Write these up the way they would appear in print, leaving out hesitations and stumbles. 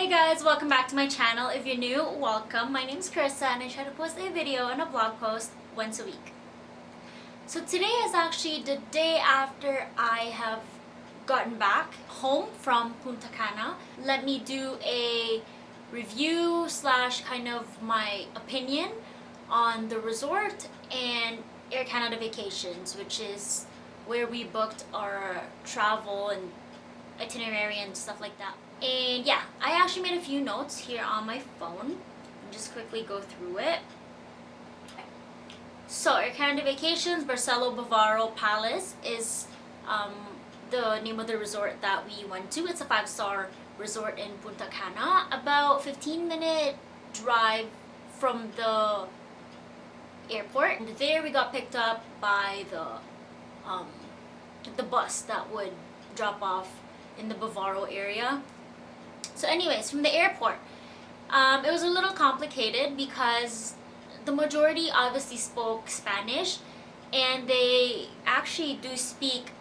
Hey guys, welcome back to my channel. If you're new, welcome. My name's Carissa and I try to post a video and a blog post once a week. So today is actually the day after I have gotten back home from Punta Cana. Let me do a review slash kind of my opinion on the resort and Air Canada Vacations, which is where we booked our travel and itinerary and stuff like that. And yeah, I actually made a few notes here on my phone. I'll just quickly go through it. So Air Canada Vacations Barcelo Bavaro Palace is the name of the resort that we went to. It's a 5-star resort in Punta Cana, about 15-minute drive from the airport. And there we got picked up by the bus that would drop off in the Bavaro area. So anyways, from the airport, it was a little complicated because the majority obviously spoke Spanish and they actually do speak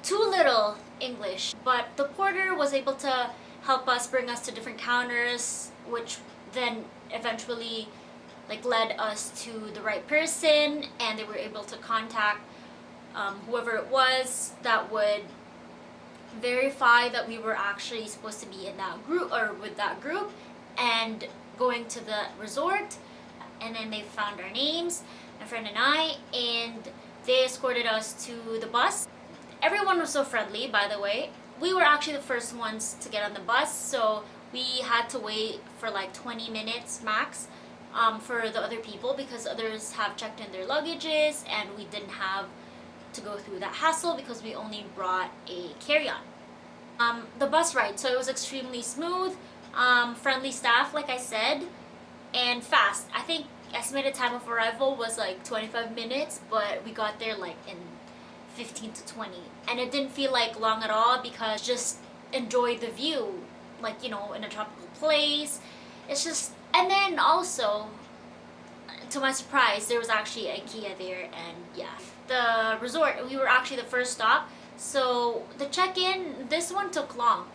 too little English, but the porter was able to help us, bring us to different counters, which then eventually led us to the right person, and they were able to contact whoever it was that would verify that we were actually supposed to be in that group or with that group and going to the resort. And then they found our names, my friend and I, and they escorted us to the bus. Everyone was so friendly, by the way. We were actually the first ones to get on the bus, so we had to wait for like 20 minutes max for the other people because others have checked in their luggages and we didn't have to go through that hassle because we only brought a carry-on. The bus ride, so it was extremely smooth, friendly staff like I said, and fast. I think estimated time of arrival was like 25 minutes, but we got there like in 15 to 20, and it didn't feel like long at all because just enjoyed the view, like, you know, in a tropical place. It's just, and then also to my surprise there was actually a IKEA there. And yeah, the resort, we were actually the first stop, so the check-in, this one took long.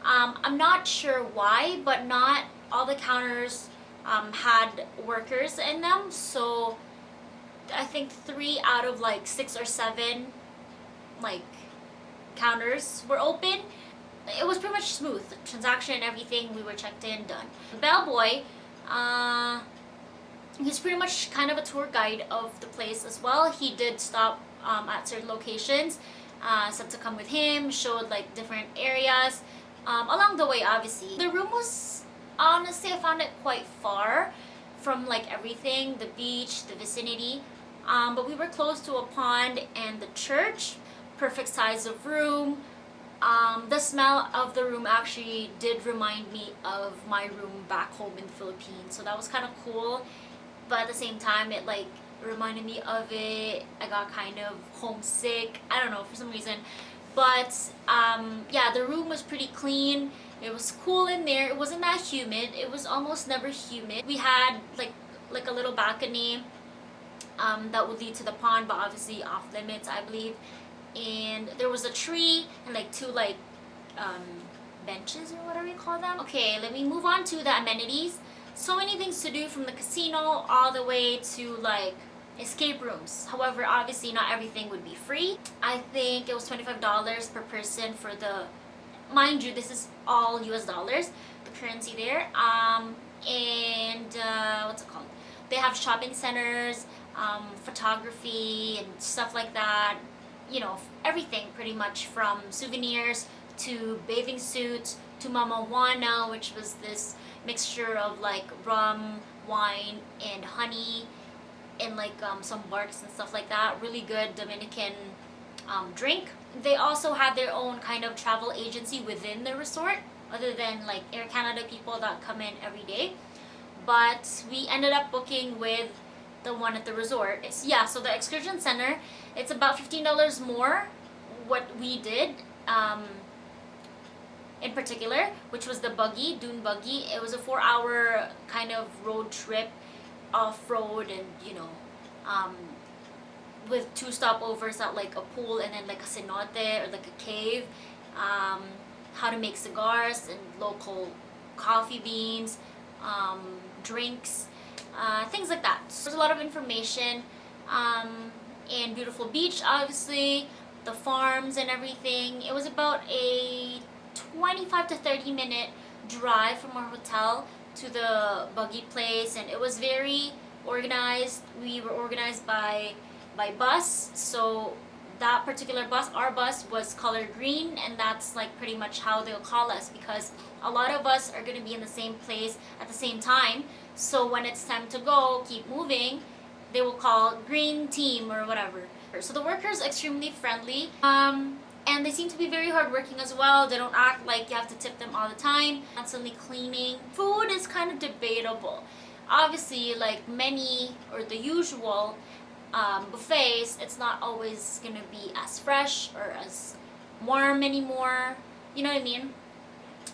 I'm not sure why, but not all the counters had workers in them, so I think 3 out of like 6 or 7 counters were open. It was pretty much smooth, the transaction, everything. We were checked in, done. The bellboy, he's pretty much kind of a tour guide of the place as well. He did stop at certain locations, said to come with him, showed like different areas along the way. Obviously the room was, honestly, I found it quite far from like everything, the beach, the vicinity, but we were close to a pond and the church. Perfect size of room. The smell of the room actually did remind me of my room back home in the Philippines, so that was kind of cool, but at the same time it like reminded me of it. I got kind of homesick, I don't know, for some reason. But yeah, the room was pretty clean. It was cool in there. It wasn't that humid. It was almost never humid. We had like a little balcony that would lead to the pond, but obviously off limits, I believe. And there was a tree and like 2 benches or whatever you call them. Okay, let me move on to the amenities. So many things to do, from the casino all the way to like escape rooms. However, obviously not everything would be free. I think it was $25 per person for the, mind you, this is all US dollars, the currency there. And what's it called? They have shopping centers, photography and stuff like that. You know, everything pretty much, from souvenirs to bathing suits to Mama Juana, which was this mixture of like rum, wine, and honey, and like some barks and stuff like that. Really good Dominican drink. They also had their own kind of travel agency within the resort, other than like Air Canada people that come in every day. But we ended up booking with the one at the resort. Yeah, so the excursion center, it's about $15 more what we did in particular, which was the buggy, dune buggy. It was a 4-hour kind of road trip, off-road, and you know, with 2 stopovers at like a pool and then like a cenote or like a cave, how to make cigars and local coffee beans, drinks, things like that. So there's a lot of information, and beautiful beach, obviously, the farms and everything. It was about a 25 to 30 minute drive from our hotel to the buggy place, and it was very organized. We were organized by bus, so that particular bus, our bus, was color green, and that's like pretty much how they'll call us, because a lot of us are going to be in the same place at the same time. So when it's time to go, keep moving, they will call green team or whatever. So the workers are extremely friendly, and they seem to be very hardworking as well. They don't act like you have to tip them all the time. Constantly cleaning. Food is kind of debatable. Obviously, like many or the usual buffets, it's not always gonna be as fresh or as warm anymore. You know what I mean?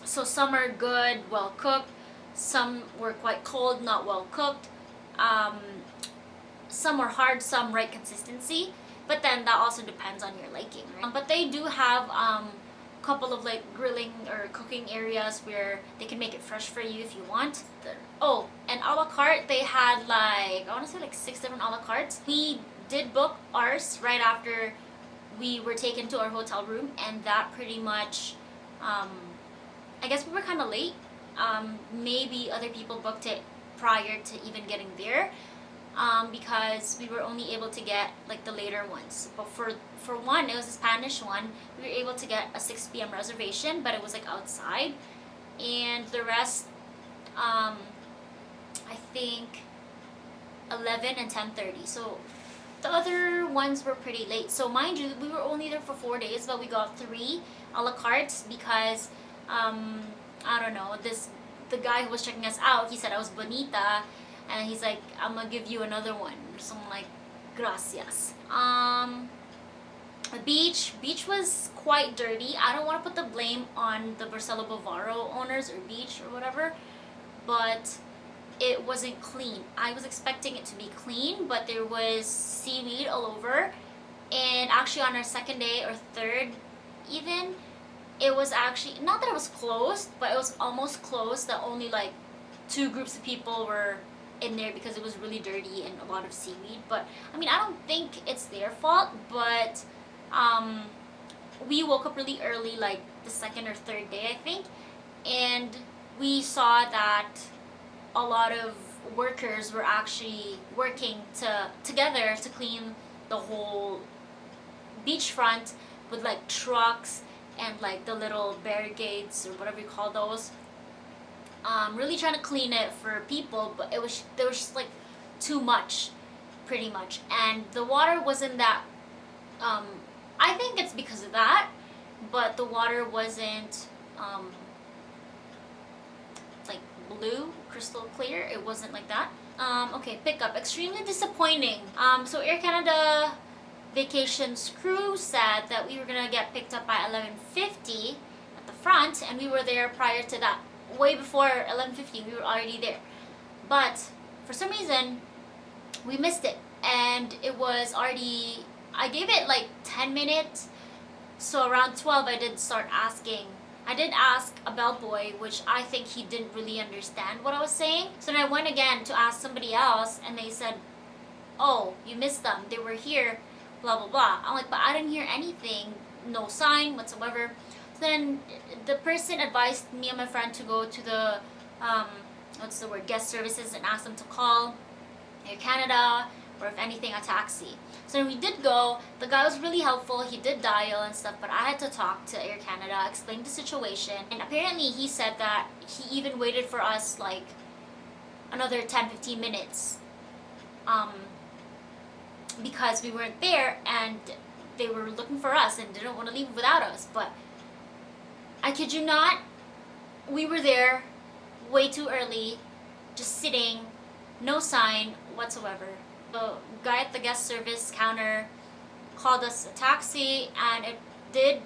So some are good, well cooked. Some were quite cold, not well cooked. Some were hard, some right consistency. But then that also depends on your liking, right? But they do have a couple of like grilling or cooking areas where they can make it fresh for you if you want. Oh, and a la carte, they had like, I want to say like 6 different a la cartes. We did book ours right after we were taken to our hotel room, and that pretty much, I guess we were kind of late. Maybe other people booked it prior to even getting there. Because we were only able to get like the later ones. But for one, it was a Spanish one, we were able to get a 6 p.m. reservation, but it was like outside. And the rest, I think 11 and 10:30. So the other ones were pretty late. So mind you, we were only there for 4 days, but we got 3 a la cartes because, I don't know, the guy who was checking us out, he said I was bonita. And he's like, I'm gonna give you another one. So I'm like, gracias. The beach was quite dirty. I don't want to put the blame on the Barcelo Bavaro owners or beach or whatever, but it wasn't clean. I was expecting it to be clean, but there was seaweed all over. And actually on our second day or third even, it was actually, not that it was closed, but it was almost closed, that only like 2 groups of people were in there because it was really dirty and a lot of seaweed. But I mean, I don't think it's their fault, but we woke up really early, like the second or third day I think, and we saw that a lot of workers were actually working together to clean the whole beachfront with like trucks and like the little barricades or whatever you call those. Really trying to clean it for people, but there was just like too much, pretty much, and the water wasn't that. I think it's because of that, but the water wasn't like blue, crystal clear. It wasn't like that. Okay, pickup, extremely disappointing. So Air Canada Vacations crew said that we were gonna get picked up by 11:50 at the front, and we were there prior to that. Way before 11:50, we were already there, but for some reason we missed it, and it was already, I gave it like 10 minutes, so around 12 I did start asking. I did ask a bellboy, which I think he didn't really understand what I was saying, so then I went again to ask somebody else, and they said, oh, you missed them, they were here, blah blah blah. I'm like, but I didn't hear anything, no sign whatsoever. Then the person advised me and my friend to go to the guest services, and ask them to call Air Canada, or if anything, a taxi. So when we did go, the guy was really helpful. He did dial and stuff, but I had to talk to Air Canada, explain the situation, and apparently he said that he even waited for us like another 10-15 minutes because we weren't there, and they were looking for us and didn't want to leave without us. But I kid you not, we were there way too early, just sitting, no sign whatsoever. The guy at the guest service counter called us a taxi, and it did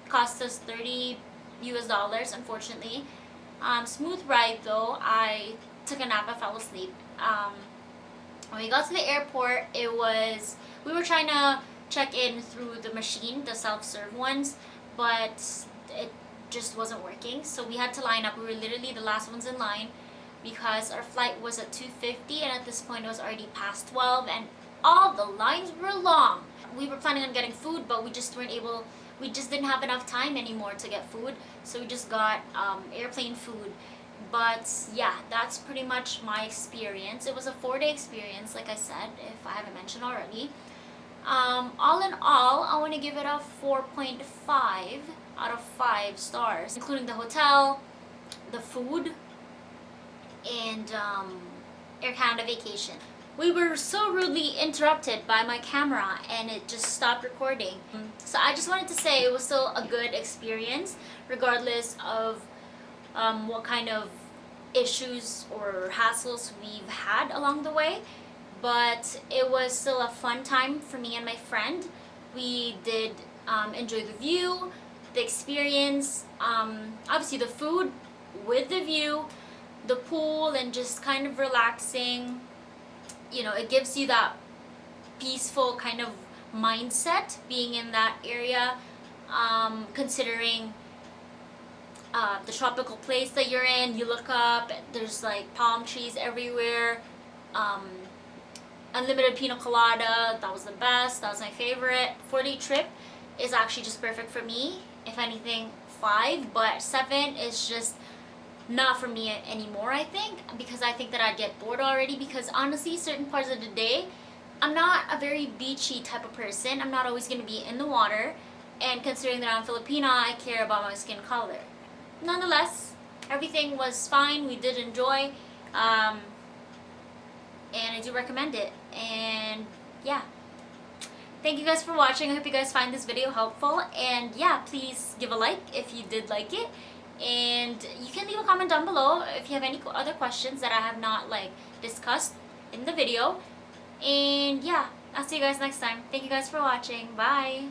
cost us $30 unfortunately. Smooth ride though. I took a nap, I fell asleep. When we got to the airport, we were trying to check in through the machine, the self-serve ones, but it just wasn't working. So we had to line up. We were literally the last ones in line because our flight was at 2:50, and at this point it was already past 12 and all the lines were long. We were planning on getting food, but we just didn't have enough time anymore to get food, so we just got airplane food. But yeah, that's pretty much my experience. It was a 4-day experience, like I said, if I haven't mentioned already. All in all, I want to give it a 4.5 out of 5 stars, including the hotel, the food, and Air Canada vacation. We were so rudely interrupted by my camera and it just stopped recording. So I just wanted to say it was still a good experience, regardless of what kind of issues or hassles we've had along the way. But it was still a fun time for me and my friend. We did enjoy the view, the experience, obviously the food with the view, the pool, and just kind of relaxing. You know, it gives you that peaceful kind of mindset being in that area, considering the tropical place that you're in. You look up, there's like palm trees everywhere, unlimited pina colada. That was the best. That was my favorite. 4-day trip is actually just perfect for me. If anything, 5, but 7 is just not for me anymore, I think, because I think that I'd get bored already, because honestly certain parts of the day I'm not a very beachy type of person. I'm not always going to be in the water, and considering that I'm Filipina, I care about my skin color. Nonetheless, everything was fine. We did enjoy, and I do recommend it. And yeah, thank you guys for watching. I hope you guys find this video helpful, and yeah, please give a like if you did like it. And you can leave a comment down below if you have any other questions that I have not discussed in the video. And yeah, I'll see you guys next time. Thank you guys for watching. Bye.